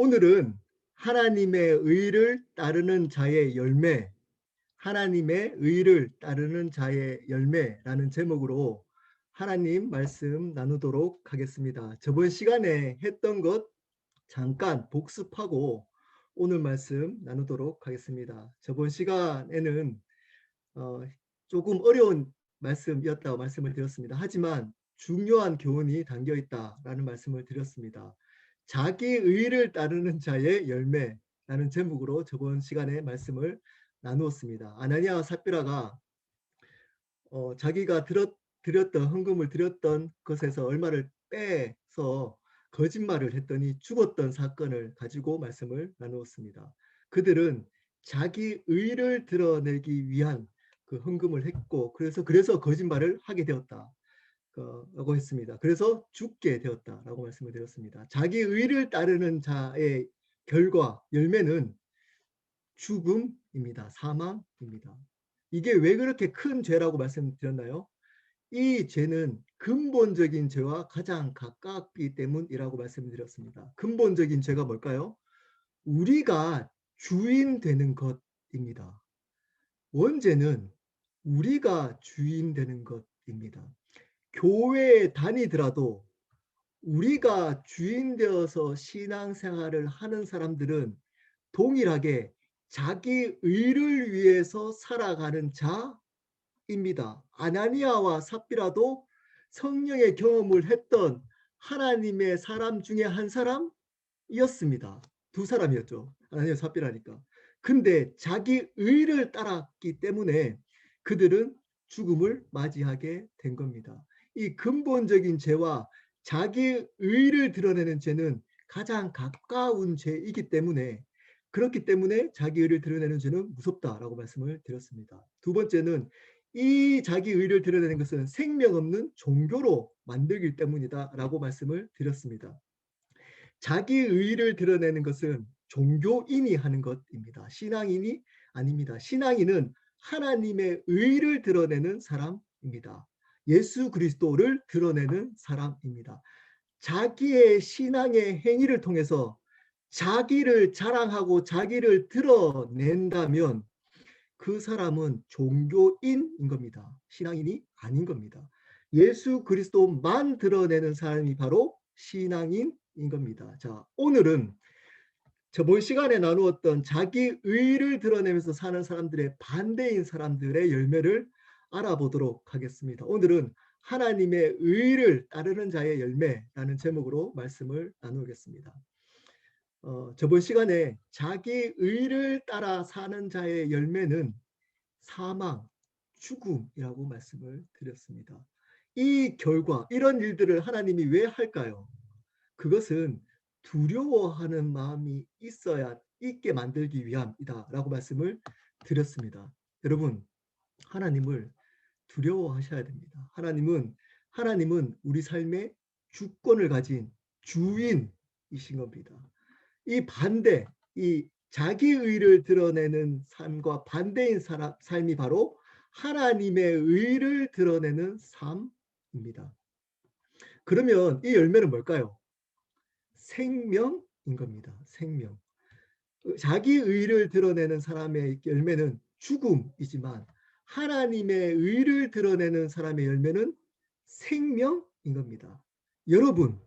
오늘은 하나님의 의를 따르는 자의 열매, 하나님의 의를 따르는 자의 열매라는 제목으로 하나님 말씀 나누도록 하겠습니다. 저번 시간에 했던 것 잠깐 복습하고 오늘 말씀 나누도록 하겠습니다. 저번 시간에는 어, 조금 어려운 말씀이었다고 말씀을 드렸습니다. 하지만 중요한 교훈이 담겨 있다라는 말씀을 드렸습니다. 자기 의를 따르는 자의 열매라는 제목으로 저번 시간에 말씀을 나누었습니다. 아나니아와 삽비라가 자기가 드렸던 헌금을 드렸던 것에서 얼마를 빼서 거짓말을 했더니 죽었던 사건을 가지고 말씀을 나누었습니다. 그들은 자기 의를 드러내기 위한 그 헌금을 했고 그래서 거짓말을 하게 되었다. 라고 했습니다. 그래서 죽게 되었다라고 말씀을 드렸습니다. 자기 의를 따르는 자의 결과 열매는 죽음입니다. 사망입니다. 이게 왜 그렇게 큰 죄라고 말씀드렸나요? 이 죄는 근본적인 죄와 가장 가깝기 때문이라고 말씀드렸습니다. 근본적인 죄가 뭘까요? 우리가 주인 되는 것입니다. 원죄는 우리가 주인 되는 것입니다. 교회에 다니더라도 우리가 주인 되어서 신앙생활을 하는 사람들은 동일하게 자기 의를 위해서 살아가는 자입니다. 아나니아와 삽비라도 성령의 경험을 했던 하나님의 사람 중에 한 사람이었습니다. 두 사람이었죠. 아나니아 삽비라니까. 근데 자기 의를 따랐기 때문에 그들은 죽음을 맞이하게 된 겁니다. 이 근본적인 죄와 자기 의를 드러내는 죄는 가장 가까운 죄이기 때문에 그렇기 때문에 자기 의를 드러내는 죄는 무섭다라고 말씀을 드렸습니다. 두 번째는 이 자기 의를 드러내는 것은 생명 없는 종교로 만들기 때문이다라고 말씀을 드렸습니다. 자기 의를 드러내는 것은 종교인이 하는 것입니다. 신앙인이 아닙니다. 신앙인은 하나님의 의를 드러내는 사람입니다. 예수 그리스도를 드러내는 사람입니다. 자기의 신앙의 행위를 통해서 자기를 자랑하고 자기를 드러낸다면 그 사람은 종교인인 겁니다. 신앙인이 아닌 겁니다. 예수 그리스도만 드러내는 사람이 바로 신앙인인 겁니다. 자, 오늘은 저번 시간에 나누었던 자기 의를 드러내면서 사는 사람들의 반대인 사람들의 열매를 알아보도록 하겠습니다. 오늘은 하나님의 의를 따르는 자의 열매라는 제목으로 말씀을 나누겠습니다. 저번 시간에 자기 의를 따라 사는 자의 열매는 사망, 죽음이라고 말씀을 드렸습니다. 이 결과, 이런 일들을 하나님이 왜 할까요? 그것은 두려워하는 마음이 있게 만들기 위함이다라고 말씀을 드렸습니다. 여러분, 하나님을 두려워하셔야 됩니다. 하나님은 우리 삶의 주권을 가진 주인이신 겁니다. 이 자기 의를 드러내는 삶과 반대인 삶이 바로 하나님의 의를 드러내는 삶입니다. 그러면 이 열매는 뭘까요? 생명인 겁니다. 생명. 자기 의를 드러내는 사람의 열매는 죽음이지만 하나님의 의를 드러내는 사람의 열매는 생명인 겁니다. 여러분,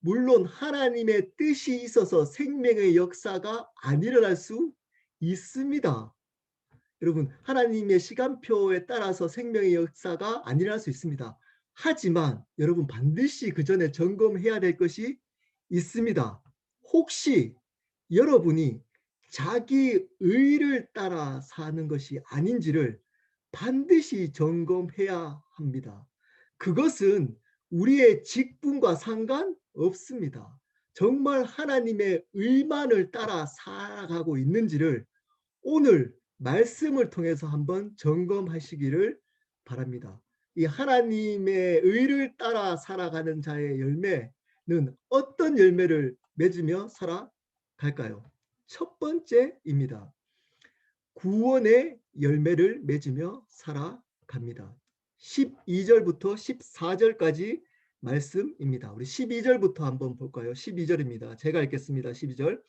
물론 하나님의 뜻이 있어서 생명의 역사가 안 일어날 수 있습니다. 여러분, 하나님의 시간표에 따라서 생명의 역사가 안 일어날 수 있습니다. 하지만 여러분 반드시 그 전에 점검해야 될 것이 있습니다. 혹시 여러분이 자기 의를 따라 사는 것이 아닌지를 반드시 점검해야 합니다. 그것은 우리의 직분과 상관없습니다. 정말 하나님의 의만을 따라 살아가고 있는지를 오늘 말씀을 통해서 한번 점검하시기를 바랍니다. 이 하나님의 의를 따라 살아가는 자의 열매는 어떤 열매를 맺으며 살아갈까요? 첫 번째입니다. 구원의 열매를 맺으며 살아갑니다. 12절부터 14절까지 말씀입니다. 우리 12절부터 한번 볼까요? 12절입니다. 제가 읽겠습니다. 12절.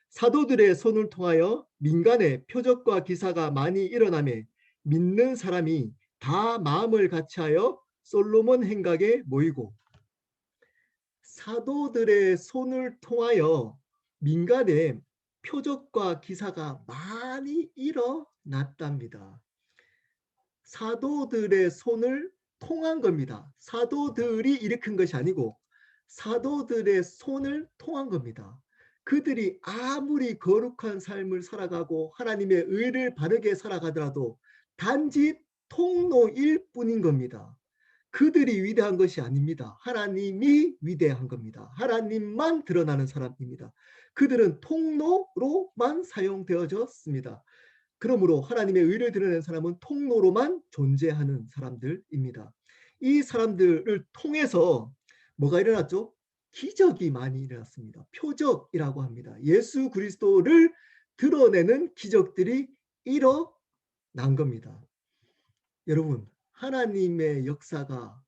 사도들의 손을 통하여 민간의 표적과 기사가 많이 일어나매 믿는 사람이 다 마음을 같이하여 솔로몬 행각에 모이고, 사도들의 손을 통하여 민간의 표적과 기사가 많이 일어났답니다. 사도들의 손을 통한 겁니다. 사도들이 일으킨 것이 아니고 사도들의 손을 통한 겁니다. 그들이 아무리 거룩한 삶을 살아가고 하나님의 의를 바르게 살아가더라도 단지 통로일 뿐인 겁니다. 그들이 위대한 것이 아닙니다. 하나님이 위대한 겁니다. 하나님만 드러나는 사람입니다. 그들은 통로로만 사용되어졌습니다. 그러므로 하나님의 의를 드러내는 사람은 통로로만 존재하는 사람들입니다. 이 사람들을 통해서 뭐가 일어났죠? 기적이 많이 일어났습니다. 표적이라고 합니다. 예수 그리스도를 드러내는 기적들이 일어난 겁니다. 여러분, 하나님의 역사가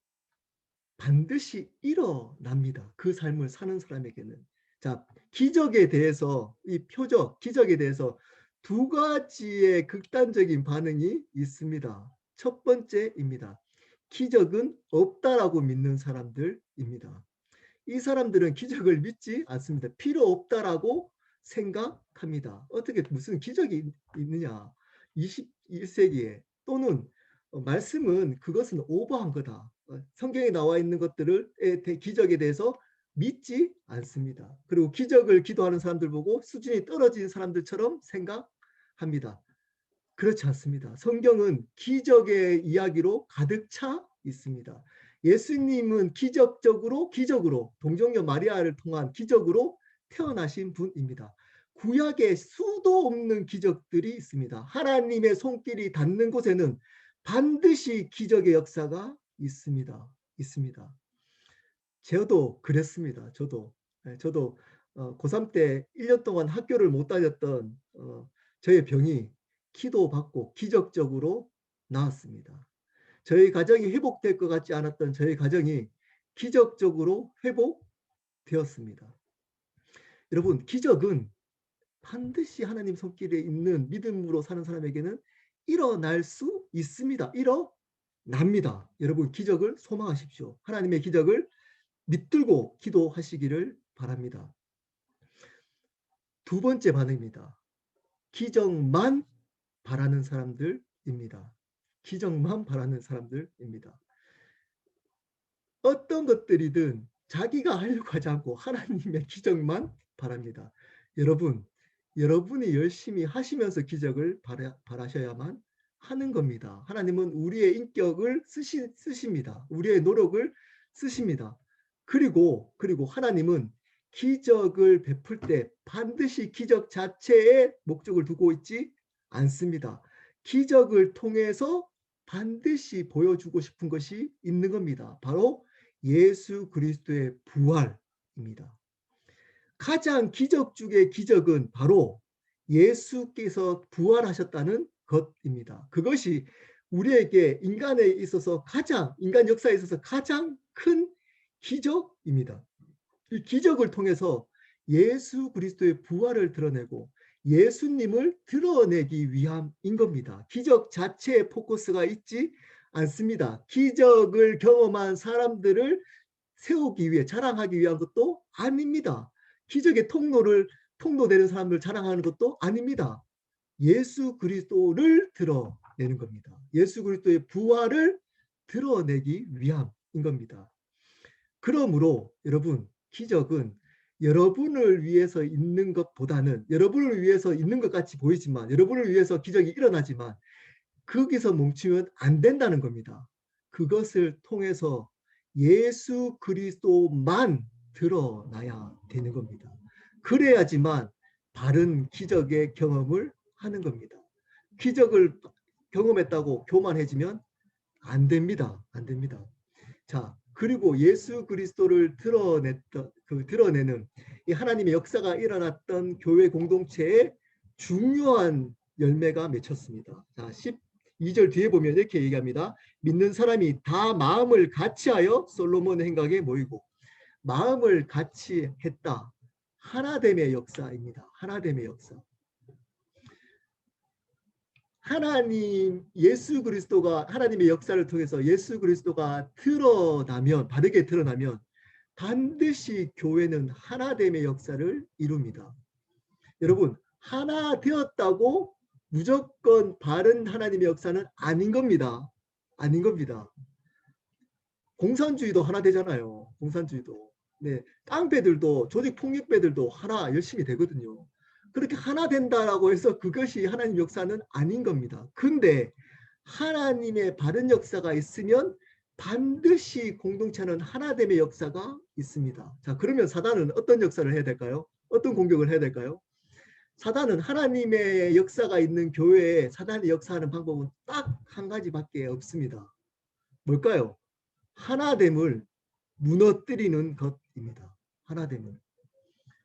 반드시 일어납니다. 그 삶을 사는 사람에게는. 자, 기적에 대해서, 이 표적, 기적에 대해서 두 가지의 극단적인 반응이 있습니다. 첫 번째입니다. 기적은 없다라고 믿는 사람들입니다. 이 사람들은 기적을 믿지 않습니다. 필요 없다라고 생각합니다. 어떻게 무슨 기적이 있느냐? 21세기에 또는 말씀은 그것은 오버한 거다. 성경에 나와 있는 것들을 기적에 대해서 믿지 않습니다. 그리고 기적을 기도하는 사람들 보고 수준이 떨어진 사람들처럼 생각합니다. 그렇지 않습니다. 성경은 기적의 이야기로 가득 차 있습니다. 예수님은 기적으로 동정녀 마리아를 통한 기적으로 태어나신 분입니다. 구약에 수도 없는 기적들이 있습니다. 하나님의 손길이 닿는 곳에는 반드시 기적의 역사가 있습니다. 저도 그랬습니다. 저도 고3 때 1년 동안 학교를 못 다녔던 저의 병이 기도받고 기적적으로 나았습니다. 저희 가정이 회복될 것 같지 않았던 저희 가정이 기적적으로 회복되었습니다. 여러분, 기적은 반드시 하나님 손길에 있는 믿음으로 사는 사람에게는 일어날 수 있습니다. 일어납니다. 여러분, 기적을 소망하십시오. 하나님의 기적을 믿들고 기도하시기를 바랍니다. 두 번째 반응입니다. 기적만 바라는 사람들입니다. 기적만 바라는 사람들입니다. 어떤 것들이든 자기가 하려고 하지 않고 하나님의 기적만 바랍니다. 여러분이 열심히 하시면서 기적을 바라셔야만 하는 겁니다. 하나님은 우리의 인격을 쓰십니다. 우리의 노력을 쓰십니다. 그리고 하나님은 기적을 베풀 때 반드시 기적 자체에 목적을 두고 있지 않습니다. 기적을 통해서 반드시 보여주고 싶은 것이 있는 겁니다. 바로 예수 그리스도의 부활입니다. 가장 기적 중의 기적은 바로 예수께서 부활하셨다는 것입니다. 그것이 우리에게 인간 역사에 있어서 가장 큰 기적입니다. 이 기적을 통해서 예수 그리스도의 부활을 드러내고 예수님을 드러내기 위함인 겁니다. 기적 자체에 포커스가 있지 않습니다. 기적을 경험한 사람들을 세우기 위해 자랑하기 위한 것도 아닙니다. 기적의 통로되는 사람을 자랑하는 것도 아닙니다. 예수 그리스도를 드러내는 겁니다. 예수 그리스도의 부활을 드러내기 위함인 겁니다. 그러므로 여러분, 기적은 여러분을 위해서 있는 것보다는, 여러분을 위해서 있는 것 같이 보이지만, 여러분을 위해서 기적이 일어나지만 거기서 멈추면 안 된다는 겁니다. 그것을 통해서 예수 그리스도만 드러나야 되는 겁니다. 그래야지만 바른 기적의 경험을 하는 겁니다. 기적을 경험했다고 교만해지면 안 됩니다. 자, 그리고 예수 그리스도를 드러내는 이 하나님의 역사가 일어났던 교회 공동체의 중요한 열매가 맺혔습니다. 자, 2절 뒤에 보면 이렇게 얘기합니다. 믿는 사람이 다 마음을 같이하여 솔로몬의 행각에 모이고. 마음을 같이 했다. 하나됨의 역사입니다. 하나됨의 역사. 하나님 예수 그리스도가 하나님의 역사를 통해서 예수 그리스도가 드러나면 바르게 드러나면 반드시 교회는 하나됨의 역사를 이룹니다. 여러분 하나 되었다고 무조건 바른 하나님의 역사는 아닌 겁니다. 아닌 겁니다. 공산주의도 하나 되잖아요. 공산주의도. 네, 깡패들도 조직 폭력배들도 하나 열심히 되거든요. 그렇게 하나 된다라고 해서 그것이 하나님 역사는 아닌 겁니다. 근데 하나님의 바른 역사가 있으면 반드시 공동체는 하나됨의 역사가 있습니다. 자, 그러면 사단은 어떤 역사를 해야 될까요? 어떤 공격을 해야 될까요? 사단은 하나님의 역사가 있는 교회에 사단이 역사하는 방법은 딱 한 가지밖에 없습니다. 뭘까요? 하나됨을 무너뜨리는 것입니다. 하나됨을.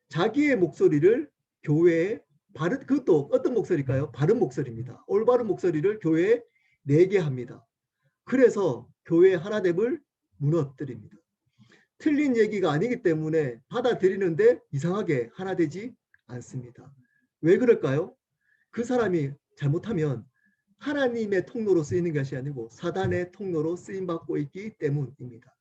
자기의 목소리를 교회에 바른 그것도 어떤 목소리일까요? 바른 목소리입니다. 올바른 목소리를 교회에 내게 합니다. 그래서 교회의 하나됨을 무너뜨립니다. 틀린 얘기가 아니기 때문에 받아들이는데 이상하게 하나 되지 않습니다. 왜 그럴까요? 그 사람이 잘못하면 하나님의 통로로 쓰이는 것이 아니고 사단의 통로로 쓰임받고 있기 때문입니다.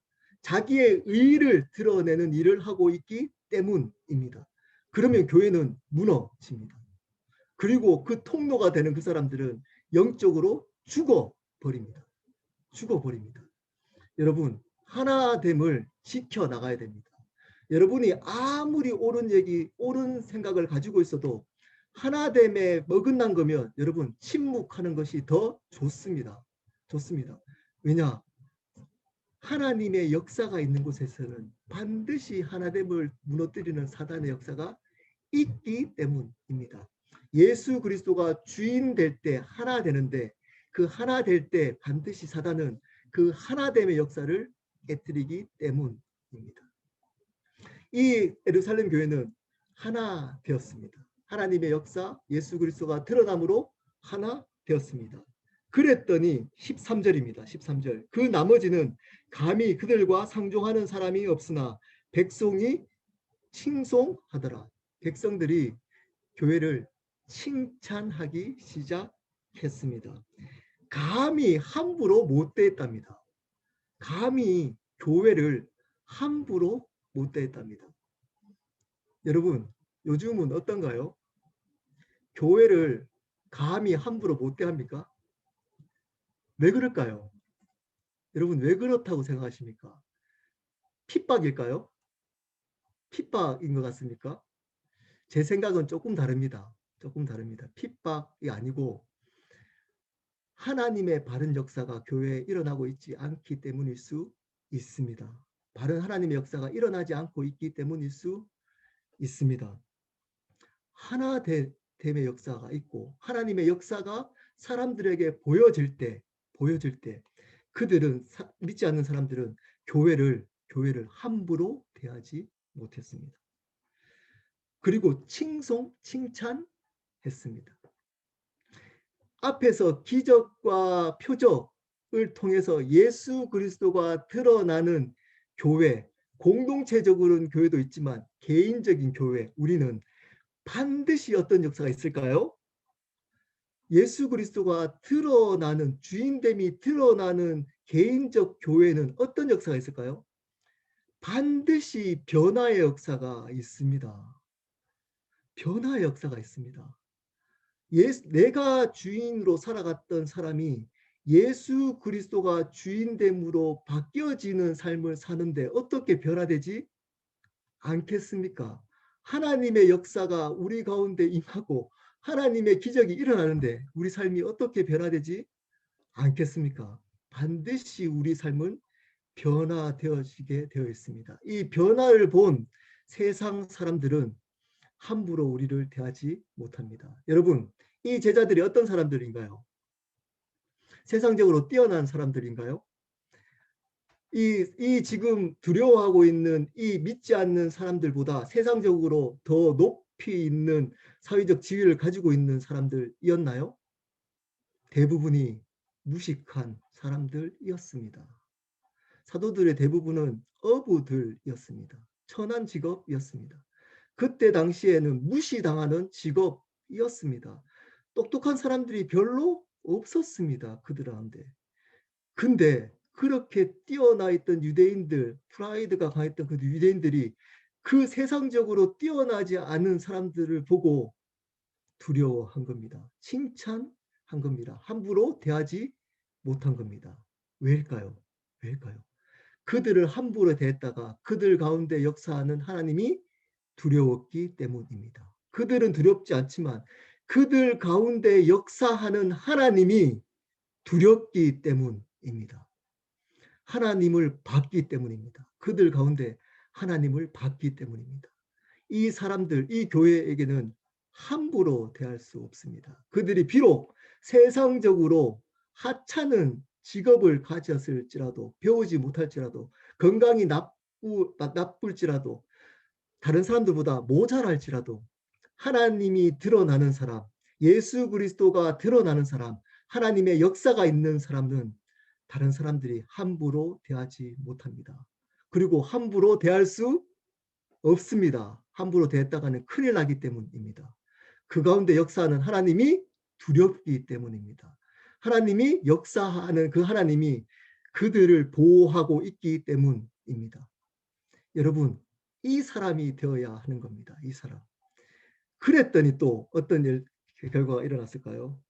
자기의 의의를 드러내는 일을 하고 있기 때문입니다. 그러면 교회는 무너집니다. 그리고 그 통로가 되는 그 사람들은 영적으로 죽어버립니다. 죽어버립니다. 여러분 하나됨을 지켜나가야 됩니다. 여러분이 아무리 옳은 얘기, 옳은 생각을 가지고 있어도 하나됨에 어긋난 거면 여러분 침묵하는 것이 더 좋습니다. 좋습니다. 왜냐? 하나님의 역사가 있는 곳에서는 반드시 하나됨을 무너뜨리는 사단의 역사가 있기 때문입니다. 예수 그리스도가 주인 될 때 하나 되는데 그 하나 될 때 반드시 사단은 그 하나됨의 역사를 깨뜨리기 때문입니다. 이 예루살렘 교회는 하나 되었습니다. 하나님의 역사 예수 그리스도가 드러남으로 하나 되었습니다. 그랬더니 13절입니다. 13절. 그 나머지는 감히 그들과 상종하는 사람이 없으나 백성이 칭송하더라. 백성들이 교회를 칭찬하기 시작했습니다. 감히 함부로 못 대했답니다. 감히 교회를 함부로 못 대했답니다. 여러분 요즘은 어떤가요? 교회를 감히 함부로 못 대합니까? 왜 그럴까요? 여러분 왜 그렇다고 생각하십니까? 핍박일까요? 핍박인 것 같습니까? 제 생각은 조금 다릅니다. 조금 다릅니다. 핍박이 아니고 하나님의 바른 역사가 교회에 일어나고 있지 않기 때문일 수 있습니다. 바른 하나님의 역사가 일어나지 않고 있기 때문일 수 있습니다. 하나됨의 역사가 있고 하나님의 역사가 사람들에게 보여질 때 그들은 믿지 않는 사람들은 교회를 함부로 대하지 못했습니다. 그리고 칭찬했습니다. 앞에서 기적과 표적을 통해서 예수 그리스도가 드러나는 교회, 공동체적으로는 교회도 있지만 개인적인 교회, 우리는 반드시 어떤 역사가 있을까요? 예수 그리스도가 드러나는 주인됨이 드러나는 개인적 교회는 어떤 역사가 있을까요? 반드시 변화의 역사가 있습니다. 변화의 역사가 있습니다. 내가 주인으로 살아갔던 사람이 예수 그리스도가 주인됨으로 바뀌어지는 삶을 사는데 어떻게 변화되지 않겠습니까? 하나님의 역사가 우리 가운데 임하고 하나님의 기적이 일어나는데 우리 삶이 어떻게 변화되지 않겠습니까? 반드시 우리 삶은 변화되어지게 되어 있습니다. 이 변화를 본 세상 사람들은 함부로 우리를 대하지 못합니다. 여러분, 이 제자들이 어떤 사람들인가요? 세상적으로 뛰어난 사람들인가요? 이 지금 두려워하고 있는 이 믿지 않는 사람들보다 세상적으로 더 높이 있는 사회적 지위를 가지고 있는 사람들이었나요? 대부분이 무식한 사람들이었습니다. 사도들의 대부분은 어부들이었습니다. 천한 직업이었습니다. 그때 당시에는 무시당하는 직업이었습니다. 똑똑한 사람들이 별로 없었습니다. 그들 가운데. 근데 그렇게 뛰어나 있던 유대인들, 프라이드가 강했던 그 유대인들이 그 세상적으로 뛰어나지 않은 사람들을 보고 두려워한 겁니다. 칭찬한 겁니다. 함부로 대하지 못한 겁니다. 왜일까요? 왜일까요? 그들을 함부로 대했다가 그들 가운데 역사하는 하나님이 두려웠기 때문입니다. 그들은 두렵지 않지만 그들 가운데 역사하는 하나님이 두렵기 때문입니다. 하나님을 봤기 때문입니다. 그들 가운데 하나님을 봤기 때문입니다. 이 사람들, 이 교회에게는 함부로 대할 수 없습니다. 그들이 비록 세상적으로 하찮은 직업을 가졌을지라도, 배우지 못할지라도, 건강이 나쁠지라도, 다른 사람들보다 모자랄지라도 하나님이 드러나는 사람, 예수 그리스도가 드러나는 사람, 하나님의 역사가 있는 사람은 다른 사람들이 함부로 대하지 못합니다. 그리고 함부로 대할 수 없습니다. 함부로 대했다가는 큰일 나기 때문입니다. 그 가운데 역사하는 하나님이 두렵기 때문입니다. 하나님이 역사하는 그 하나님이 그들을 보호하고 있기 때문입니다. 여러분, 이 사람이 되어야 하는 겁니다. 이 사람. 그랬더니 또 어떤 결과가 일어났을까요?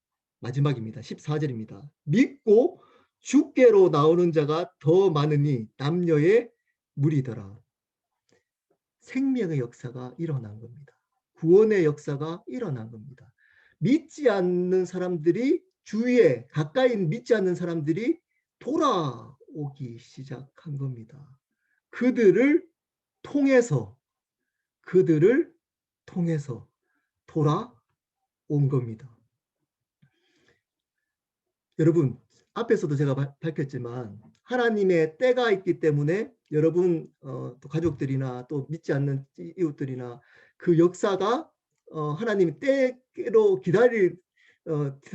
마지막입니다. 14절입니다. 믿고 주께로 나오는 자가 더 많으니 남녀의 무리더라. 생명의 역사가 일어난 겁니다. 구원의 역사가 일어난 겁니다. 믿지 않는 사람들이 주위에 가까이 믿지 않는 사람들이 돌아오기 시작한 겁니다. 그들을 통해서 그들을 통해서 돌아온 겁니다. 여러분, 앞에서도 제가 밝혔지만 하나님의 때가 있기 때문에 여러분 또 가족들이나 또 믿지 않는 이웃들이나 그 역사가 하나님 때로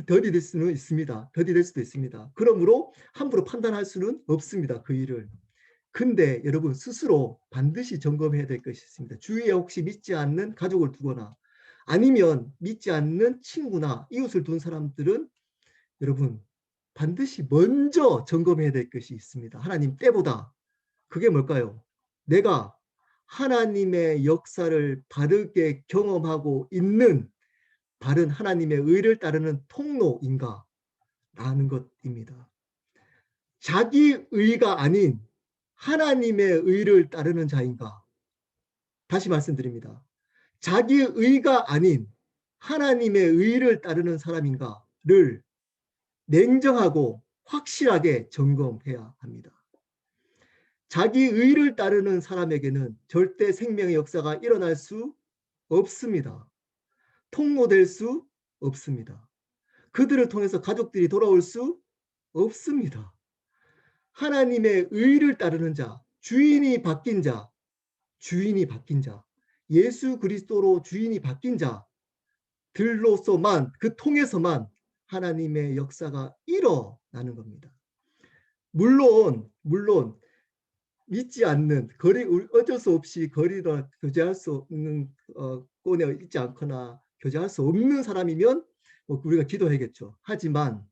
더디될 수는 있습니다. 더디될 수도 있습니다. 그러므로 함부로 판단할 수는 없습니다. 그 일을. 근데 여러분 스스로 반드시 점검해야 될 것이 있습니다. 주위에 혹시 믿지 않는 가족을 두거나 아니면 믿지 않는 친구나 이웃을 둔 사람들은 여러분 반드시 먼저 점검해야 될 것이 있습니다. 하나님 때보다. 그게 뭘까요? 내가 하나님의 역사를 바르게 경험하고 있는 바른 하나님의 의를 따르는 통로인가? 라는 것입니다. 자기 의가 아닌 하나님의 의를 따르는 자인가? 다시 말씀드립니다. 자기 의가 아닌 하나님의 의를 따르는 사람인가를 냉정하고 확실하게 점검해야 합니다. 자기 의를 따르는 사람에게는 절대 생명의 역사가 일어날 수 없습니다. 통로될 수 없습니다. 그들을 통해서 가족들이 돌아올 수 없습니다. 하나님의 의를 따르는 자, 주인이 바뀐 자, 예수 그리스도로 주인이 바뀐 자들로서만, 그 통해서만 하나님의 역사가 일어나는 겁니다. 물론 믿지 않는 어쩔 수 없이 거리를 교제할 수 없는 꼰에 있지 않거나 교제할 수 없는 사람이면 우리가 기도해야겠죠. 하지만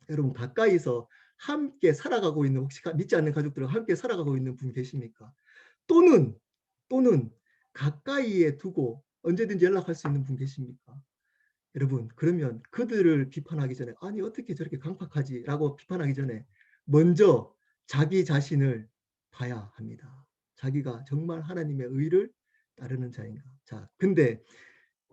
여러분 가까이서 함께 살아가고 있는 혹시 믿지 않는 가족들과 함께 살아가고 있는 분 계십니까? 또는 가까이에 두고 언제든지 연락할 수 있는 분 계십니까? 여러분 그러면 그들을 비판하기 전에 아니 어떻게 저렇게 강팍하지라고 비판하기 전에 먼저 자기 자신을 봐야 합니다. 자기가 정말 하나님의 의를 따르는 자인가. 자, 근데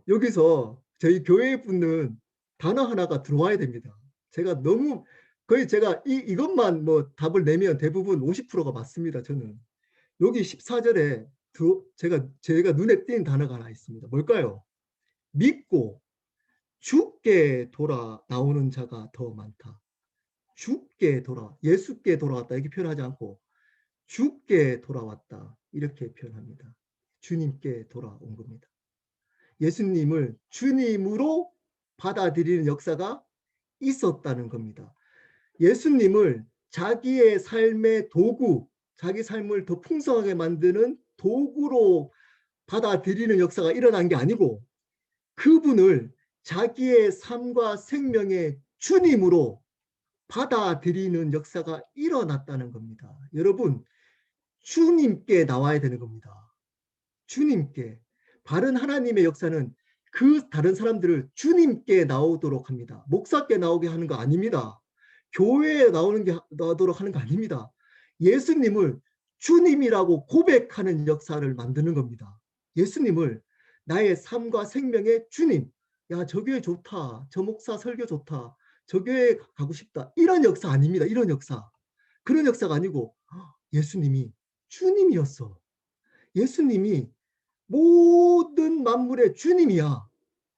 여기서 저희 교회 분은 단어 하나가 들어와야 됩니다. 제가 너무 거의 제가 이것만 뭐 답을 내면 대부분 50%가 맞습니다. 저는 여기 14절에 제가 눈에 띈 단어가 하나 있습니다. 뭘까요? 믿고 주께 돌아 나오는 자가 더 많다. 주께 돌아, 예수께 돌아왔다 이렇게 표현하지 않고 주께 돌아왔다 이렇게 표현합니다. 주님께 돌아온 겁니다. 예수님을 주님으로 받아들이는 역사가 있었다는 겁니다. 예수님을 자기의 삶의 도구, 자기 삶을 더 풍성하게 만드는 도구로 받아들이는 역사가 일어난 게 아니고 그분을 자기의 삶과 생명의 주님으로 받아들이는 역사가 일어났다는 겁니다. 여러분, 주님께 나와야 되는 겁니다. 주님께. 바른 하나님의 역사는 그 다른 사람들을 주님께 나오도록 합니다. 목사께 나오게 하는 거 아닙니다. 교회에 나오도록 하는 거 아닙니다. 예수님을 주님이라고 고백하는 역사를 만드는 겁니다. 예수님을 나의 삶과 생명의 주님. 야, 저 교회 좋다. 저 목사 설교 좋다. 저 교회 가고 싶다. 이런 역사 아닙니다. 이런 역사. 그런 역사가 아니고 예수님이 주님이었어. 예수님이 모든 만물의 주님이야.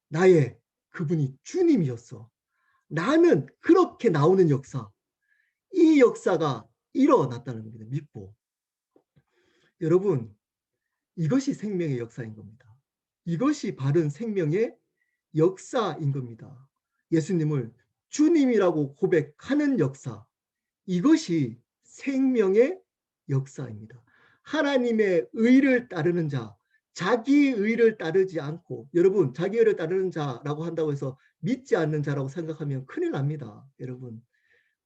나의 그분이 주님이었어. 나는 그렇게 나오는 역사. 이 역사가 일어났다는 겁니다. 믿고. 여러분, 이것이 생명의 역사인 겁니다. 이것이 바른 생명의 역사인 겁니다. 예수님을 주님이라고 고백하는 역사. 이것이 생명의 역사입니다. 하나님의 의를 따르는 자, 자기 의를 따르지 않고, 여러분, 자기 의를 따르는 자라고 한다고 해서 믿지 않는 자라고 생각하면 큰일 납니다. 여러분,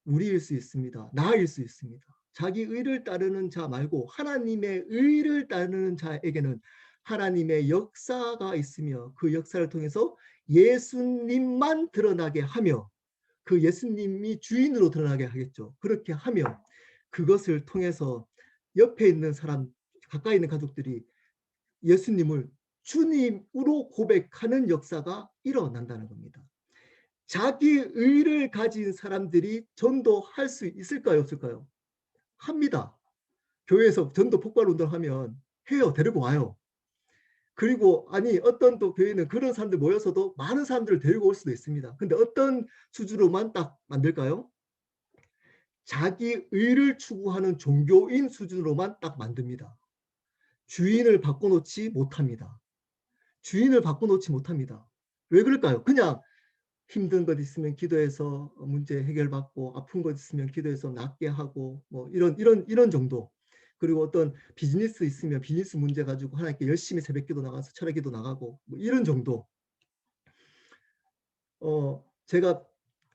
우리일 수 있습니다. 나일 수 있습니다. 자기 의를 따르는 자 말고 하나님의 의를 따르는 자에게는 하나님의 역사가 있으며 그 역사를 통해서 예수님만 드러나게 하며 그 예수님이 주인으로 드러나게 하겠죠. 그렇게 하며 그것을 통해서 옆에 있는 사람, 가까이 있는 가족들이 예수님을 주님으로 고백하는 역사가 일어난다는 겁니다. 자기 의를 가진 사람들이 전도할 수 있을까요? 없을까요? 합니다. 교회에서 전도 폭발 운동하면 해요. 데리고 와요. 그리고 아니 어떤 또 교회는 그런 사람들 모여서도 많은 사람들을 데리고 올 수도 있습니다. 근데 어떤 수준으로만 딱 만들까요? 자기 의를 추구하는 종교인 수준으로만 딱 만듭니다. 주인을 바꿔놓지 못합니다. 주인을 바꿔놓지 못합니다. 왜 그럴까요? 그냥 힘든 것 있으면 기도해서 문제 해결받고 아픈 것 있으면 기도해서 낫게 하고 뭐 이런 정도. 그리고 어떤 비즈니스 있으면 비즈니스 문제 가지고 하나님께 열심히 새벽기도 나가서 철야기도 나가고 뭐 이런 정도. 제가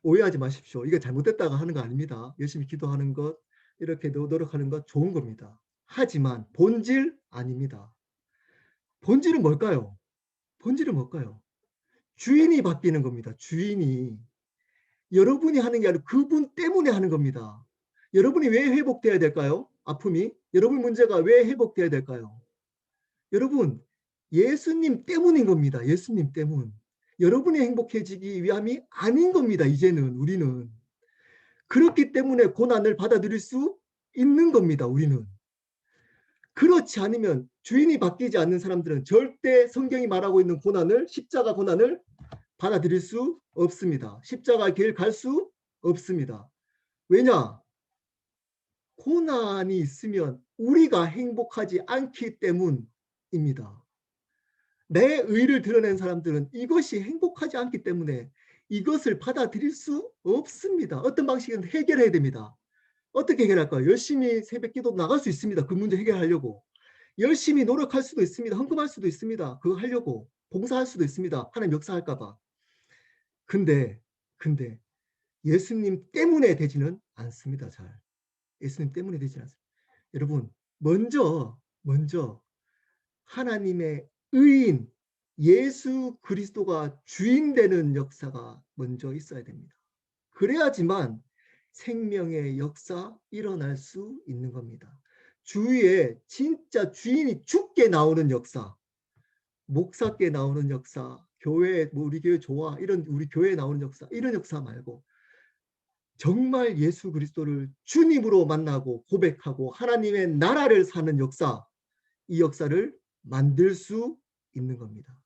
오해하지 마십시오. 이게 잘못됐다고 하는 거 아닙니다. 열심히 기도하는 것, 이렇게 노력하는 것 좋은 겁니다. 하지만 본질 아닙니다. 본질은 뭘까요? 본질은 뭘까요? 주인이 바뀌는 겁니다. 주인이. 여러분이 하는 게 아니라 그분 때문에 하는 겁니다. 여러분이 왜 회복돼야 될까요? 아픔이. 여러분 문제가 왜 회복돼야 될까요? 여러분, 예수님 때문인 겁니다. 예수님 때문. 여러분이 행복해지기 위함이 아닌 겁니다. 이제는 우리는. 그렇기 때문에 고난을 받아들일 수 있는 겁니다. 우리는. 그렇지 않으면 주인이 바뀌지 않는 사람들은 절대 성경이 말하고 있는 고난을, 십자가 고난을 받아들일 수 없습니다. 십자가 길 갈 수 없습니다. 왜냐? 고난이 있으면 우리가 행복하지 않기 때문입니다. 내 의를 드러낸 사람들은 이것이 행복하지 않기 때문에 이것을 받아들일 수 없습니다. 어떤 방식은 해결해야 됩니다. 어떻게 해결할까요? 열심히 새벽기도 나갈 수 있습니다. 그 문제 해결하려고. 열심히 노력할 수도 있습니다. 헌금할 수도 있습니다. 그거 하려고. 봉사할 수도 있습니다. 하나님 역사할까 봐. 근데 예수님 때문에 되지는 않습니다. 잘. 예수님 때문에 되지는 않습니다. 여러분, 먼저 하나님의 의인 예수 그리스도가 주인 되는 역사가 먼저 있어야 됩니다. 그래야지만 생명의 역사 일어날 수 있는 겁니다. 주위에 진짜 주인이 죽게 나오는 역사, 목사께 나오는 역사, 교회 뭐 우리 교회 좋아 이런 우리 교회에 나오는 역사 이런 역사 말고 정말 예수 그리스도를 주님으로 만나고 고백하고 하나님의 나라를 사는 역사, 이 역사를 만들 수 있는 겁니다.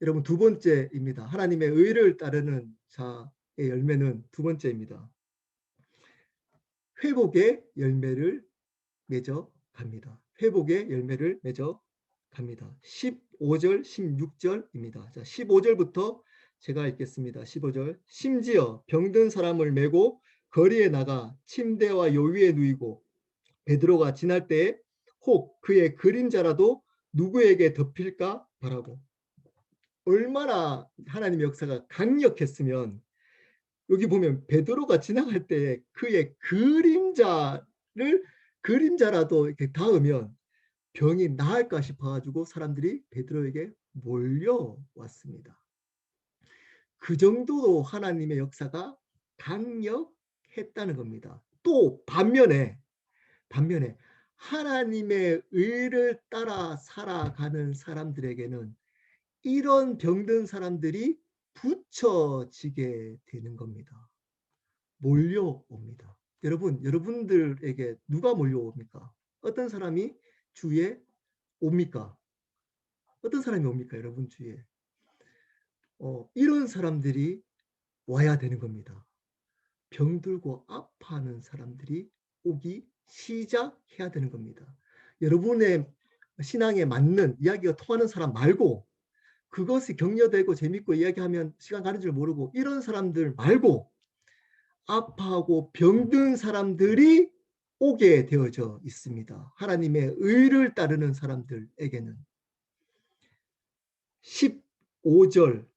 여러분 두 번째입니다. 하나님의 의를 따르는 자의 열매는 두 번째입니다. 회복의 열매를 맺어 갑니다. 회복의 열매를 맺어 갑니다. 15절, 16절입니다. 자, 15절부터 제가 읽겠습니다. 15절. 심지어 병든 사람을 메고 거리에 나가 침대와 요위에 누이고 베드로가 지날 때에 혹 그의 그림자라도 누구에게 덮일까 바라고. 얼마나 하나님의 역사가 강력했으면 여기 보면 베드로가 지나갈 때 그의 그림자라도 이렇게 닿으면 병이 나을까 싶어가지고 사람들이 베드로에게 몰려왔습니다. 그 정도로 하나님의 역사가 강력했다는 겁니다. 또 반면에 하나님의 의를 따라 살아가는 사람들에게는 이런 병든 사람들이 붙여지게 되는 겁니다. 몰려옵니다. 여러분들에게 누가 몰려옵니까? 어떤 사람이 주위에 옵니까? 어떤 사람이 옵니까? 여러분 주위에. 이런 사람들이 와야 되는 겁니다. 병들고 아파하는 사람들이 오기 시작해야 되는 겁니다. 여러분의 신앙에 맞는 이야기가 통하는 사람 말고 그것이 격려되고 재밌고 이야기하면 시간 가는 줄 모르고 이런 사람들 말고 아파하고 병든 사람들이 오게 되어져 있습니다. 하나님의 의를 따르는 사람들에게는 15절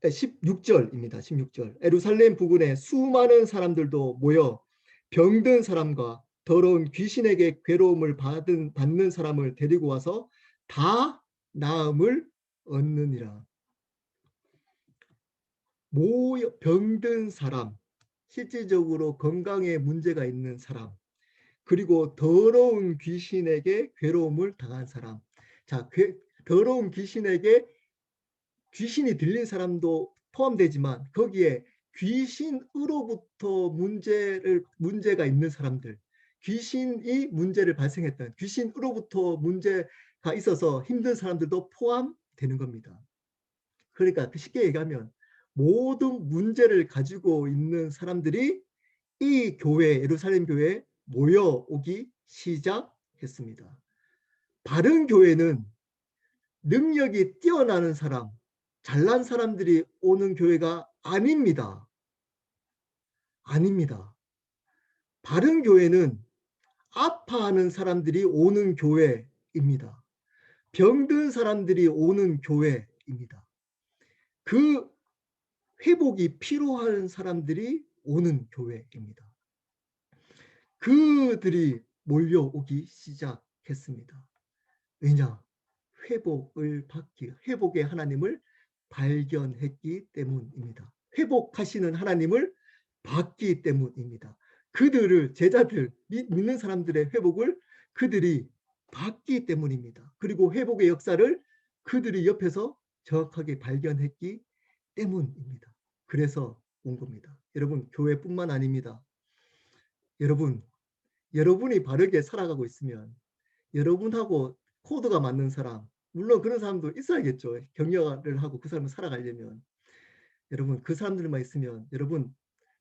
16절입니다. 16절. 예루살렘 부근에 수많은 사람들도 모여 병든 사람과 더러운 귀신에게 괴로움을 받는 사람을 데리고 와서 다 나음을 얻느니라. 모여 병든 사람, 실질적으로 건강에 문제가 있는 사람, 그리고 더러운 귀신에게 괴로움을 당한 사람. 자, 더러운 귀신에게 귀신이 들린 사람도 포함되지만 거기에 귀신으로부터 문제가 있는 사람들, 귀신이 문제를 발생했던 귀신으로부터 문제가 있어서 힘든 사람들도 포함되는 겁니다. 그러니까 쉽게 얘기하면 모든 문제를 가지고 있는 사람들이 이 교회, 예루살렘 교회에 모여오기 시작했습니다. 바른 교회는 능력이 뛰어나는 사람, 잘난 사람들이 오는 교회가 아닙니다. 아닙니다. 바른 교회는 아파하는 사람들이 오는 교회입니다. 병든 사람들이 오는 교회입니다. 그 회복이 필요한 사람들이 오는 교회입니다. 그들이 몰려오기 시작했습니다. 왜냐? 회복의 하나님을 발견했기 때문입니다. 회복하시는 하나님을 봤기 때문입니다. 그들을 제자들, 믿는 사람들의 회복을 그들이 봤기 때문입니다. 그리고 회복의 역사를 그들이 옆에서 정확하게 발견했기 때문입니다. 그래서 온 겁니다. 여러분, 교회뿐만 아닙니다. 여러분이 바르게 살아가고 있으면 여러분하고 코드가 맞는 사람, 물론 그런 사람도 있어야겠죠. 격려를 하고 그 사람을 살아가려면. 여러분, 그 사람들만 있으면 여러분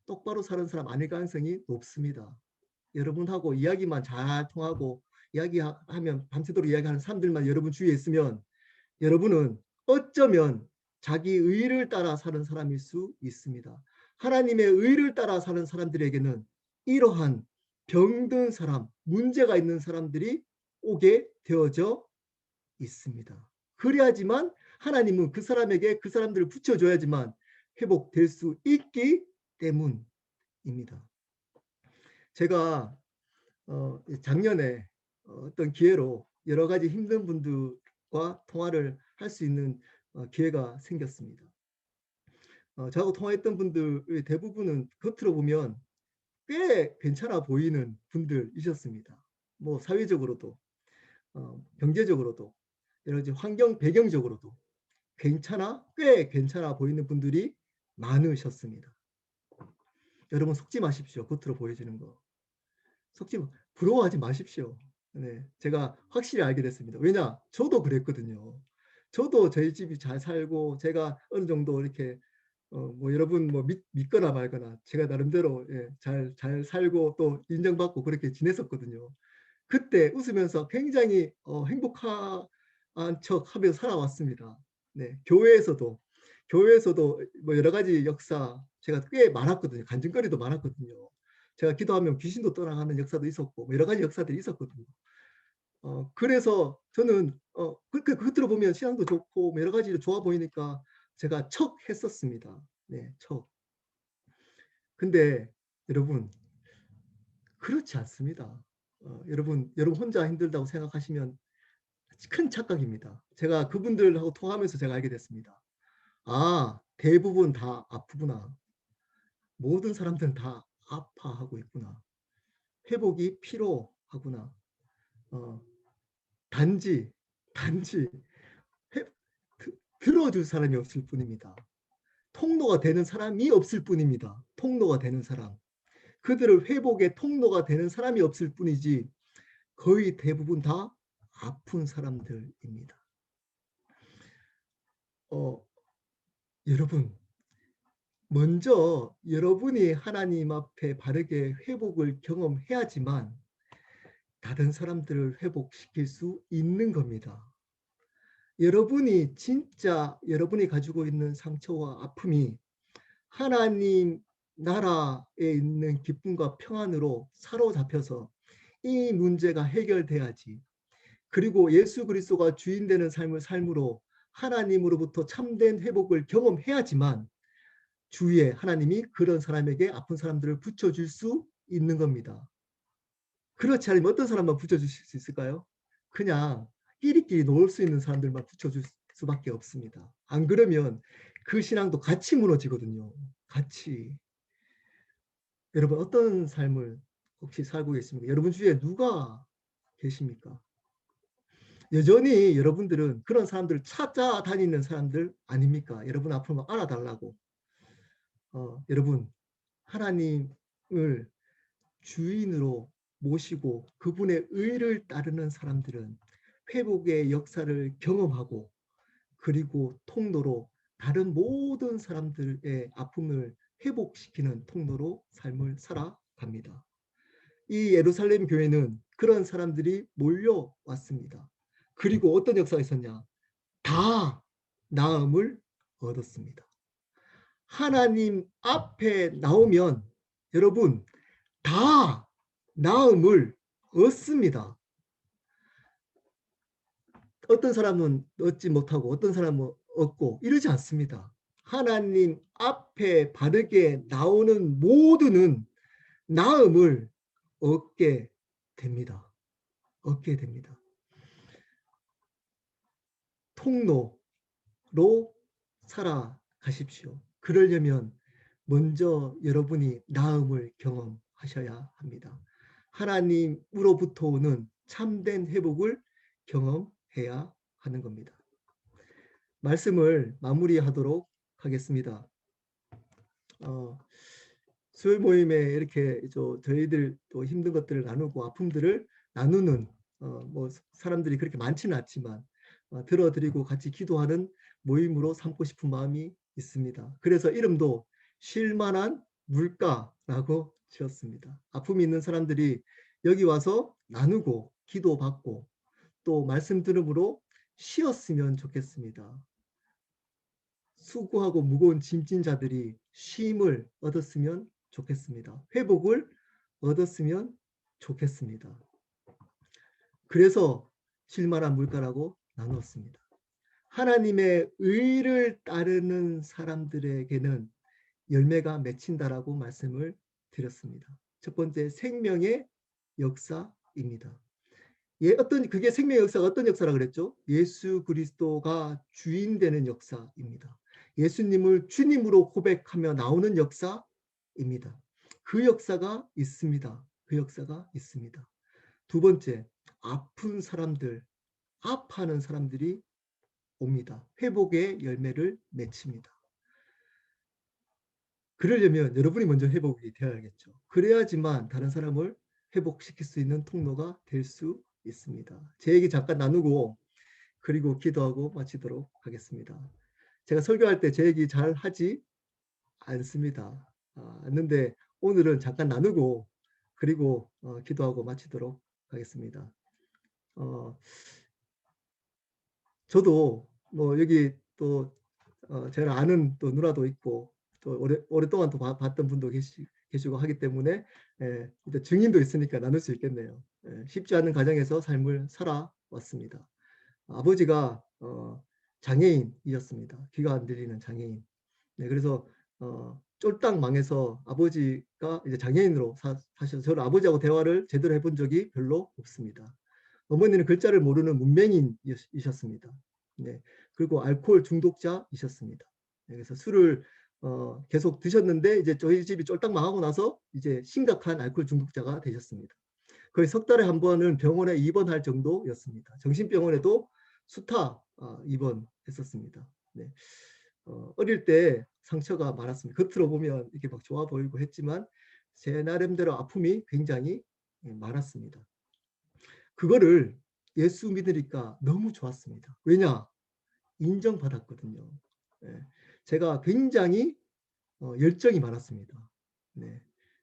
똑바로 사는 사람 아닐 가능성이 높습니다. 여러분하고 이야기만 잘 통하고 이야기하면 밤새도록 이야기하는 사람들만 여러분 주위에 있으면 여러분은 어쩌면 자기 의를 따라 사는 사람일 수 있습니다. 하나님의 의를 따라 사는 사람들에게는 이러한 병든 사람, 문제가 있는 사람들이 오게 되어져 있습니다. 그래야지만 하나님은 그 사람에게 그 사람들을 붙여줘야지만 회복될 수 있기 때문입니다. 제가 작년에 어떤 기회로 여러 가지 힘든 분들과 통화를 할 수 있는 기회가 생겼습니다. 저하고 통화했던 분들의 대부분은 겉으로 보면 꽤 괜찮아 보이는 분들이셨습니다. 뭐 사회적으로도 경제적으로도 여러 가지 환경 배경적으로도 꽤 괜찮아 보이는 분들이 많으셨습니다. 여러분 속지 마십시오. 겉으로 보여지는 거. 부러워하지 마십시오. 네, 제가 확실히 알게 됐습니다. 왜냐? 저도 그랬거든요. 저도 저희 집이 잘 살고 제가 어느 정도 이렇게 뭐 여러분 뭐 믿거나 말거나 제가 나름대로 잘 살고 또 인정받고 그렇게 지냈었거든요. 그때 웃으면서 굉장히 행복한 척 하며 살아왔습니다. 네, 교회에서도 교회에서도 뭐 여러 가지 역사 제가 꽤 많았거든요. 간증거리도 많았거든요. 제가 기도하면 귀신도 떠나가는 역사도 있었고 뭐 여러 가지 역사들이 있었거든요. 그래서 저는 그것 들어보면 신앙도 좋고 뭐 여러 가지로 좋아 보이니까 제가 척했었습니다. 네, 척. 근데 여러분 그렇지 않습니다. 여러분 혼자 힘들다고 생각하시면 큰 착각입니다. 제가 그분들하고 통하면서 제가 알게 됐습니다. 아, 대부분 다 아프구나. 모든 사람들은 다 아파하고 있구나. 회복이 필요하구나. 어, 단지, 단지 회, 들어줄 사람이 없을 뿐입니다. 통로가 되는 사람이 없을 뿐입니다. 통로가 되는 사람. 그들을 회복의 통로가 되는 사람이 없을 뿐이지 거의 대부분 다 아픈 사람들입니다. 어, 여러분, 먼저 여러분이 하나님 앞에 바르게 회복을 경험해야지만 다른 사람들을 회복시킬 수 있는 겁니다. 여러분이 진짜 여러분이 가지고 있는 상처와 아픔이 하나님 나라에 있는 기쁨과 평안으로 사로잡혀서 이 문제가 해결돼야지. 그리고 예수 그리스도가 주인 되는 삶을 삶으로 하나님으로부터 참된 회복을 경험해야지만 주위에 하나님이 그런 사람에게 아픈 사람들을 붙여줄 수 있는 겁니다. 그렇지 않으면 어떤 사람만 붙여주실 수 있을까요? 그냥 끼리끼리 놀 수 있는 사람들만 붙여줄 수밖에 없습니다. 안 그러면 그 신앙도 같이 무너지거든요. 같이. 여러분 어떤 삶을 혹시 살고 계십니까? 여러분 주위에 누가 계십니까? 여전히 여러분들은 그런 사람들을 찾아다니는 사람들 아닙니까? 여러분 앞으로 알아달라고. 여러분 하나님을 주인으로 모시고 그분의 의를 따르는 사람들은 회복의 역사를 경험하고 그리고 통로로 다른 모든 사람들의 아픔을 회복시키는 통로로 삶을 살아갑니다. 이 예루살렘 교회는 그런 사람들이 몰려왔습니다. 그리고 어떤 역사가 있었냐? 다 나음을 얻었습니다. 하나님 앞에 나오면 여러분 다 나음을 얻습니다. 어떤 사람은 얻지 못하고 어떤 사람은 얻고 이러지 않습니다. 하나님 앞에 바르게 나오는 모두는 나음을 얻게 됩니다. 얻게 됩니다. 통로로 살아가십시오. 그러려면 먼저 여러분이 나음을 경험하셔야 합니다. 하나님으로부터 오는 참된 회복을 경험해야 하는 겁니다. 말씀을 마무리하도록 하겠습니다. 수요 모임에 이렇게 저희들 또 힘든 것들을 나누고 아픔들을 나누는 뭐 사람들이 그렇게 많지는 않지만 들어드리고 같이 기도하는 모임으로 삼고 싶은 마음이 있습니다. 그래서 이름도 쉴만한 물가라고 지었습니다. 아픔이 있는 사람들이 여기 와서 나누고 기도받고 또 말씀 들음으로 쉬었으면 좋겠습니다. 수고하고 무거운 짐진 자들이 쉼을 얻었으면 좋겠습니다. 회복을 얻었으면 좋겠습니다. 그래서 쉴만한 물가라고 나누었습니다. 하나님의 의를 따르는 사람들에게는 열매가 맺힌다라고 말씀을 드렸습니다. 첫 번째 생명의 역사입니다. 그게 생명의 역사가 어떤 역사라 그랬죠? 예수 그리스도가 주인 되는 역사입니다. 예수님을 주님으로 고백하며 나오는 역사입니다. 그 역사가 있습니다. 그 역사가 있습니다. 두 번째, 아픈 사람들, 아파하는 사람들이 옵니다. 회복의 열매를 맺힙니다. 그러려면 여러분이 먼저 회복이 되어야겠죠. 그래야지만 다른 사람을 회복시킬 수 있는 통로가 될 수 있습니다. 제 얘기 잠깐 나누고 그리고 기도하고 마치도록 하겠습니다. 제가 설교할 때 제 얘기 잘 하지 않습니다. 않는데 오늘은 잠깐 나누고 그리고 기도하고 마치도록 하겠습니다. 저도 뭐 여기 또 저를 아는 또 누나도 있고 또 오랫동안 또 봤던 분도 계시고 하기 때문에 일단 증인도 있으니까 나눌 수 있겠네요. 쉽지 않은 가정에서 삶을 살아왔습니다. 아버지가 장애인이었습니다. 귀가 안 들리는 장애인. 네, 그래서 쫄딱 망해서 아버지가 이제 장애인으로 사셔서 저는 아버지하고 대화를 제대로 해본 적이 별로 없습니다. 어머니는 글자를 모르는 문맹인이셨습니다. 네, 그리고 알코올 중독자이셨습니다. 네, 그래서 술을 계속 드셨는데 이제 저희 집이 쫄딱 망하고 나서 이제 심각한 알코올 중독자가 되셨습니다. 거의 석 달에 한 번은 병원에 입원할 정도였습니다. 정신병원에도 수타 입원했었습니다. 네. 어릴 때 상처가 많았습니다. 겉으로 보면 이게 막 좋아 보이고 했지만 제 나름대로 아픔이 굉장히 많았습니다. 그거를 예수 믿으니까 너무 좋았습니다. 왜냐? 인정받았거든요. 네. 제가 굉장히 열정이 많았습니다. 네.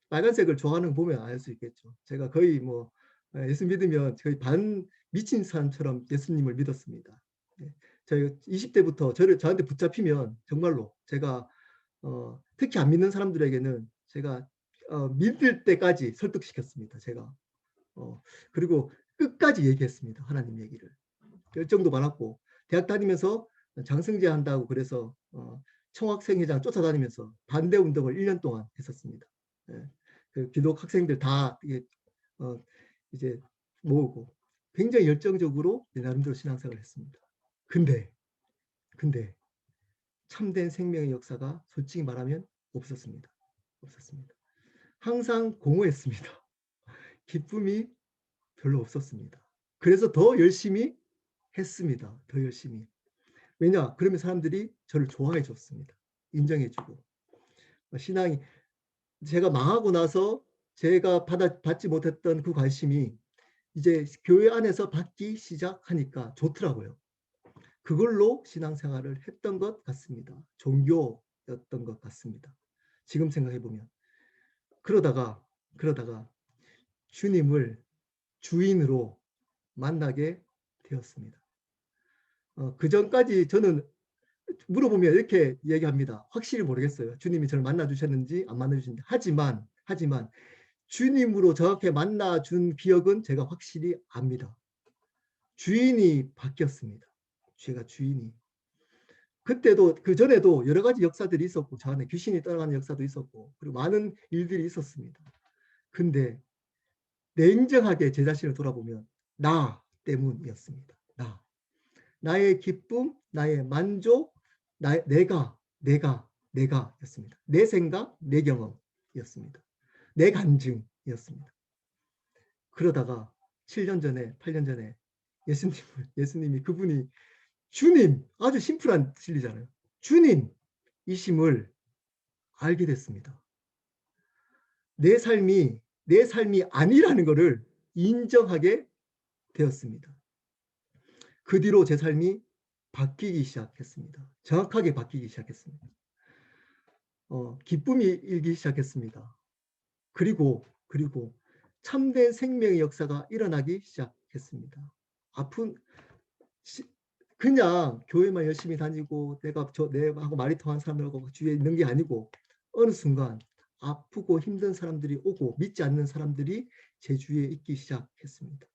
빨간색을 좋아하는 거 보면 알 수 있겠죠. 제가 거의 뭐 예수 믿으면 거의 반 미친 사람처럼 예수님을 믿었습니다. 네. 제가 20대부터 저한테 붙잡히면 정말로 제가 특히 안 믿는 사람들에게는 제가 믿을 때까지 설득시켰습니다. 제가 그리고 끝까지 얘기했습니다. 하나님 얘기를. 열정도 많았고 대학 다니면서 장성제 한다고 그래서 청학생회장 쫓아다니면서 반대 운동을 1년 동안 했었습니다. 예. 그 기독 학생들 다 이제 모으고 굉장히 열정적으로 나름대로 신앙생활을 했습니다. 근데 참된 생명의 역사가 솔직히 말하면 없었습니다. 없었습니다. 항상 공허했습니다. 기쁨이 별로 없었습니다. 그래서 더 열심히 했습니다. 더 열심히. 왜냐? 그러면 사람들이 저를 좋아해 줬습니다. 인정해 주고. 신앙이 제가 망하고 나서 제가 받지 못했던 그 관심이 이제 교회 안에서 받기 시작하니까 좋더라고요. 그걸로 신앙생활을 했던 것 같습니다. 종교였던 것 같습니다. 지금 생각해 보면. 그러다가 주님을 주인으로 만나게 되었습니다. 그 전까지 저는 물어보면 이렇게 얘기합니다. 확실히 모르겠어요. 주님이 저를 만나주셨는지 안 만나주셨는지. 하지만 주님으로 저렇게 만나준 기억은 제가 확실히 압니다. 주인이 바뀌었습니다. 제가 주인이. 그때도 그 전에도 여러 가지 역사들이 있었고 저 안에 귀신이 떠나가는 역사도 있었고 그리고 많은 일들이 있었습니다. 근데 냉정하게 제 자신을 돌아보면 나 때문이었습니다. 나의 기쁨, 나의 만족, 내가였습니다. 내 생각, 내 경험이었습니다. 내 간증이었습니다. 그러다가 7년 전에, 8년 전에 예수님이 그분이 주님, 아주 심플한 진리잖아요. 주님이심을 알게 됐습니다. 내 삶이 아니라는 것을 인정하게 되었습니다. 그 뒤로 제 삶이 바뀌기 시작했습니다. 정확하게 바뀌기 시작했습니다. 기쁨이 일기 시작했습니다. 그리고 참된 생명의 역사가 일어나기 시작했습니다. 그냥 교회만 열심히 다니고 내하고 말이 통한 사람들하고 주위에 있는 게 아니고 어느 순간 아프고 힘든 사람들이 오고 믿지 않는 사람들이 제 주위에 있기 시작했습니다.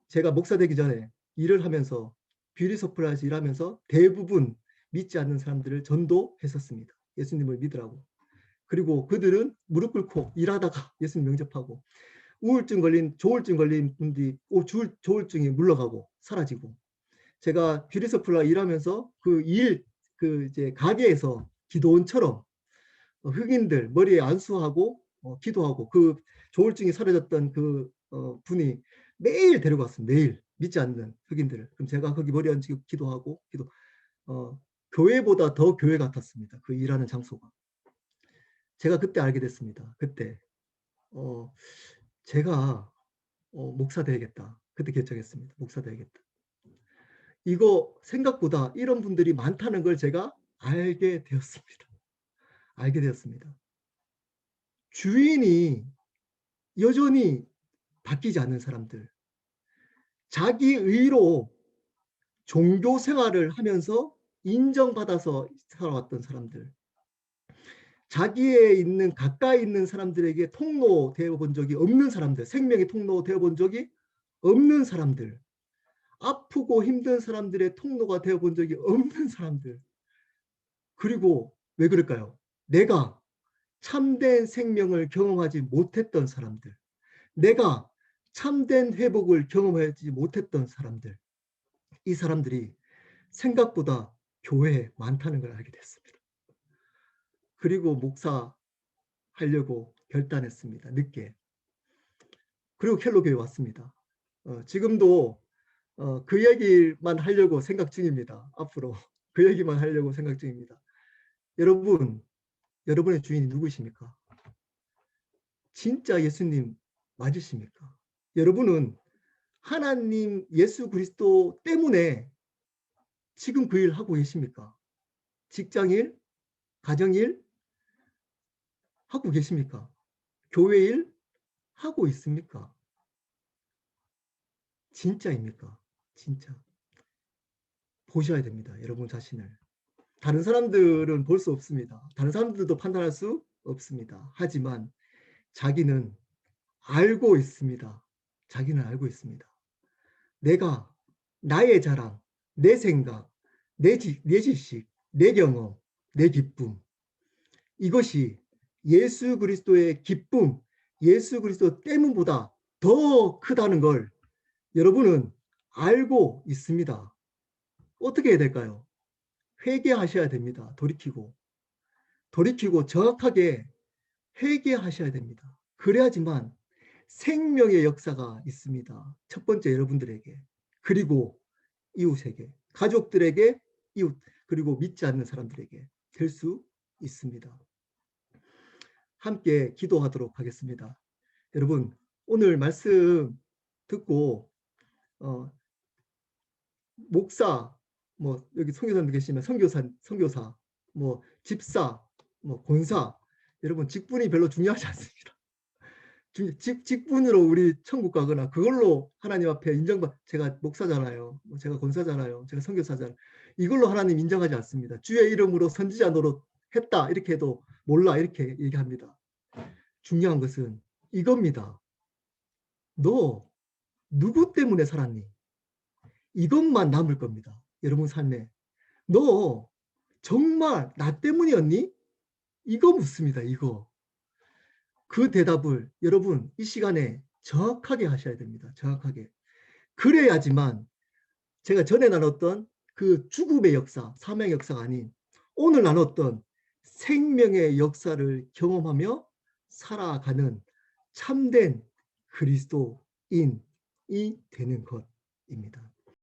제가 목사 되기 전에 일을 하면서 뷰티 서플라이에서 일하면서 대부분 믿지 않는 사람들을 전도했었습니다. 예수님을 믿으라고. 그리고 그들은 무릎 꿇고 일하다가 예수님 영접하고 조울증 걸린 분들이 조울증이 물러가고 사라지고 제가 뷰티 서플라이 일하면서 그 이제 가게에서 기도원처럼 흑인들 머리에 안수하고 기도하고 그 조울증이 사라졌던 그 분이 매일 데려갔습니다. 매일 믿지 않는 흑인들을. 그럼 제가 거기 머리 앉히고 기도하고 교회보다 더 교회 같았습니다. 그 일하는 장소가. 제가 그때 알게 됐습니다. 그때 제가 목사 되야겠다. 그때 결정했습니다. 목사 되야겠다. 이거 생각보다 이런 분들이 많다는 걸 제가 알게 되었습니다. 주인이 여전히 바뀌지 않는 사람들, 자기 의로 종교 생활을 하면서 인정받아서 살아왔던 사람들, 자기에 있는 가까이 있는 사람들에게 통로되어 본 적이 없는 사람들, 생명의 통로되어 본 적이 없는 사람들, 아프고 힘든 사람들의 통로가 되어 본 적이 없는 사람들. 그리고 왜 그럴까요? 내가 참된 생명을 경험하지 못했던 사람들, 내가 참된 회복을 경험하지 못했던 사람들, 이 사람들이 생각보다 교회에 많다는 걸 알게 됐습니다. 그리고 목사하려고 결단했습니다. 늦게. 그리고 켈로 교회 왔습니다. 지금도 그 얘기만 하려고 생각 중입니다. 앞으로 그 얘기만 하려고 생각 중입니다. 여러분, 여러분의 주인이 누구십니까? 진짜 예수님 맞으십니까? 여러분은 하나님 예수 그리스도 때문에 지금 그 일 하고 계십니까? 직장일, 가정일 하고 계십니까? 교회일 하고 있습니까? 진짜입니까? 진짜. 보셔야 됩니다. 여러분 자신을. 다른 사람들은 볼 수 없습니다. 다른 사람들도 판단할 수 없습니다. 하지만 자기는 알고 있습니다. 자기는 알고 있습니다. 내가 나의 자랑, 내 생각, 내 지식, 내 경험, 내 기쁨, 이것이 예수 그리스도의 기쁨, 예수 그리스도 때문보다 더 크다는 걸 여러분은 알고 있습니다. 어떻게 해야 될까요? 회개하셔야 됩니다. 돌이키고 정확하게 회개하셔야 됩니다. 그래야지만 생명의 역사가 있습니다. 첫 번째 여러분들에게, 그리고 이웃에게, 가족들에게, 이웃, 그리고 믿지 않는 사람들에게 될 수 있습니다. 함께 기도하도록 하겠습니다. 여러분, 오늘 말씀 듣고 목사, 뭐 여기 선교사님 계시면 선교사, 뭐 집사, 뭐 권사, 여러분 직분이 별로 중요하지 않습니다. 직분으로 우리 천국 가거나 그걸로 하나님 앞에 제가 목사잖아요. 뭐 제가 권사잖아요. 제가 선교사잖아요. 이걸로 하나님 인정하지 않습니다. 주의 이름으로 선지자 노릇 했다 이렇게 해도 몰라 이렇게 얘기합니다. 중요한 것은 이겁니다. 너 누구 때문에 살았니? 이것만 남을 겁니다. 여러분 삶에. 너 정말 나 때문이었니? 이거 묻습니다. 이거. 그 대답을 여러분 이 시간에 정확하게 하셔야 됩니다. 정확하게. 그래야지만 제가 전에 나눴던 그 죽음의 역사, 사명의 역사가 아닌 오늘 나눴던 생명의 역사를 경험하며 살아가는 참된 그리스도인이 되는 것입니다.